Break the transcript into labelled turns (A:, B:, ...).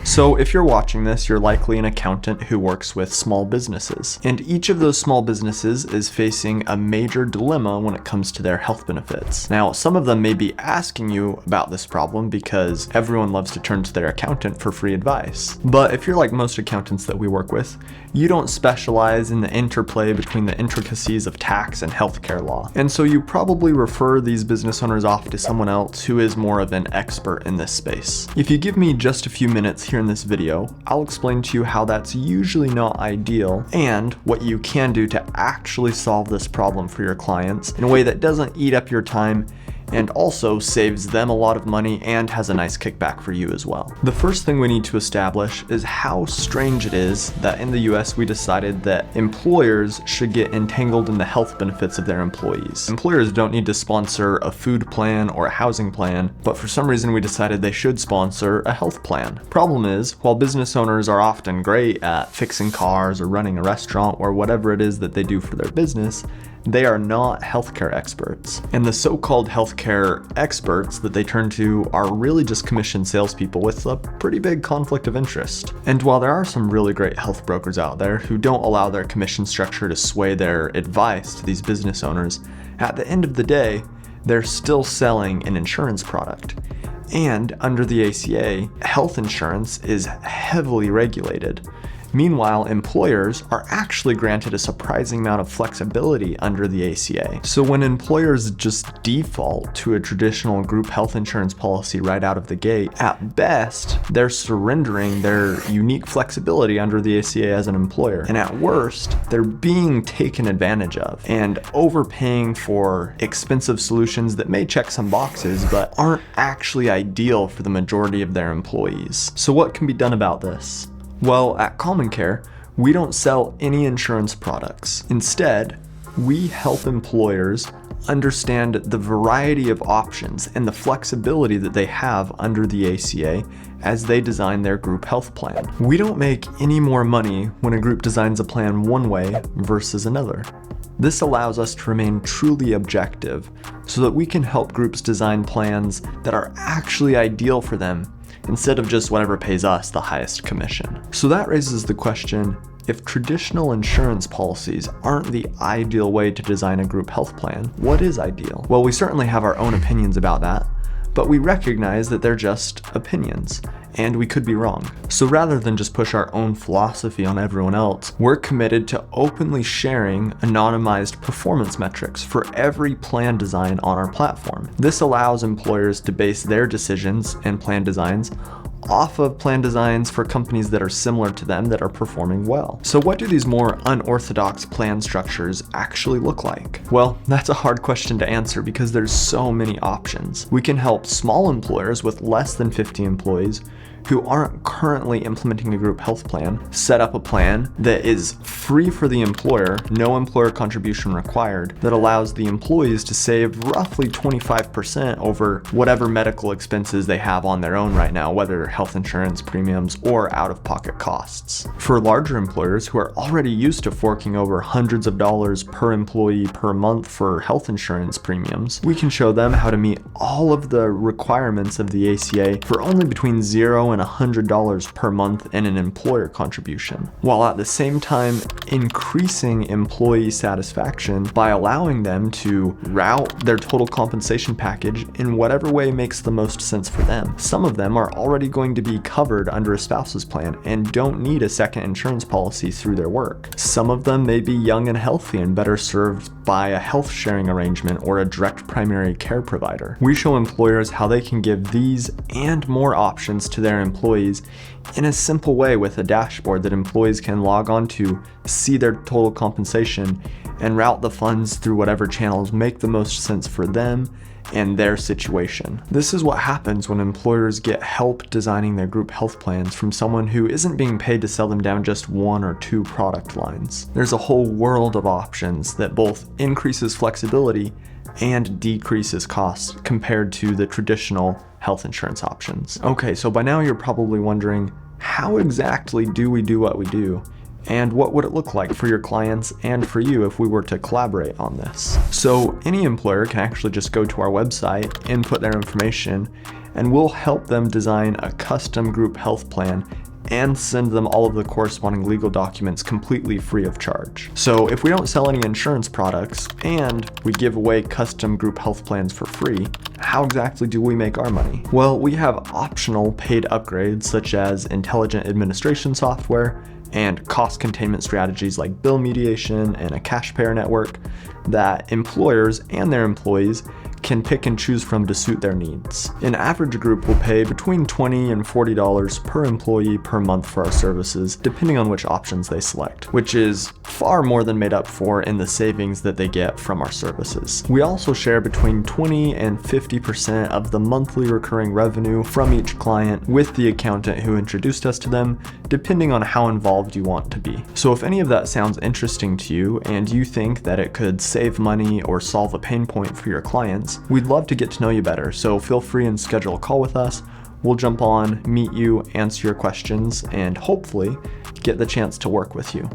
A: So if you're watching this, you're likely an accountant who works with small businesses. And each of those small businesses is facing a major dilemma when it comes to their health benefits. Now, some of them may be asking you about this problem because everyone loves to turn to their accountant for free advice. But if you're like most accountants that we work with, you don't specialize in the interplay between the intricacies of tax and healthcare law. And so you probably refer these business owners off to someone else who is more of an expert in this space. If you give me just a few minutes here in this video, I'll explain to you how that's usually not ideal and what you can do to actually solve this problem for your clients in a way that doesn't eat up your time and also saves them a lot of money and has a nice kickback for you as well. The first thing we need to establish is how strange it is that in the US we decided that employers should get entangled in the health benefits of their employees. Employers don't need to sponsor a food plan or a housing plan, but for some reason we decided they should sponsor a health plan. Problem is, while business owners are often great at fixing cars or running a restaurant or whatever it is that they do for their business, they are not healthcare experts. And the so-called healthcare experts that they turn to are really just commissioned salespeople with a pretty big conflict of interest. And while there are some really great health brokers out there who don't allow their commission structure to sway their advice to these business owners, at the end of the day, they're still selling an insurance product. And under the ACA, health insurance is heavily regulated. Meanwhile, employers are actually granted a surprising amount of flexibility under the ACA. So when employers just default to a traditional group health insurance policy right out of the gate, at best, they're surrendering their unique flexibility under the ACA as an employer. And at worst, they're being taken advantage of and overpaying for expensive solutions that may check some boxes, but aren't actually ideal for the majority of their employees. So what can be done about this? Well, at Common Care, we don't sell any insurance products. Instead, we help employers understand the variety of options and the flexibility that they have under the ACA as they design their group health plan. We don't make any more money when a group designs a plan one way versus another. This allows us to remain truly objective so that we can help groups design plans that are actually ideal for them instead of just whatever pays us the highest commission. So that raises the question, if traditional insurance policies aren't the ideal way to design a group health plan, what is ideal? Well, we certainly have our own opinions about that, but we recognize that they're just opinions, and we could be wrong. So rather than just push our own philosophy on everyone else, we're committed to openly sharing anonymized performance metrics for every plan design on our platform. This allows employers to base their decisions and plan designs off of plan designs for companies that are similar to them that are performing well. So what do these more unorthodox plan structures actually look like? Well, that's a hard question to answer because there's so many options. We can help small employers with less than 50 employees who aren't currently implementing a group health plan set up a plan that is free for the employer, no employer contribution required, that allows the employees to save roughly 25% over whatever medical expenses they have on their own right now, whether health insurance premiums or out-of-pocket costs. For larger employers who are already used to forking over hundreds of dollars per employee per month for health insurance premiums, we can show them how to meet all of the requirements of the ACA for only between $0 and $100 per month in an employer contribution, while at the same time increasing employee satisfaction by allowing them to route their total compensation package in whatever way makes the most sense for them. Some of them are already going to be covered under a spouse's plan and don't need a second insurance policy through their work. Some of them may be young and healthy and better served by a health sharing arrangement or a direct primary care provider. We show employers how they can give these and more options to their employees in a simple way with a dashboard that employees can log on to, see their total compensation, and route the funds through whatever channels make the most sense for them and their situation. This is what happens when employers get help designing their group health plans from someone who isn't being paid to sell them down just one or two product lines. There's a whole world of options that both increases flexibility and decreases costs compared to the traditional health insurance options. Okay, so by now you're probably wondering, how exactly do we do what we do? And what would it look like for your clients and for you if we were to collaborate on this? So any employer can actually just go to our website, input their information, and we'll help them design a custom group health plan and send them all of the corresponding legal documents completely free of charge. So if we don't sell any insurance products and we give away custom group health plans for free, how exactly do we make our money? Well, we have optional paid upgrades such as intelligent administration software and cost containment strategies like bill mediation and a cash payer network that employers and their employees can pick and choose from to suit their needs. An average group will pay between $20 and $40 per employee per month for our services, depending on which options they select, which is far more than made up for in the savings that they get from our services. We also share between 20 and 50% of the monthly recurring revenue from each client with the accountant who introduced us to them, depending on how involved you want to be. So if any of that sounds interesting to you and you think that it could save money or solve a pain point for your clients, we'd love to get to know you better, so feel free and schedule a call with us. We'll jump on, meet you, answer your questions, and hopefully get the chance to work with you.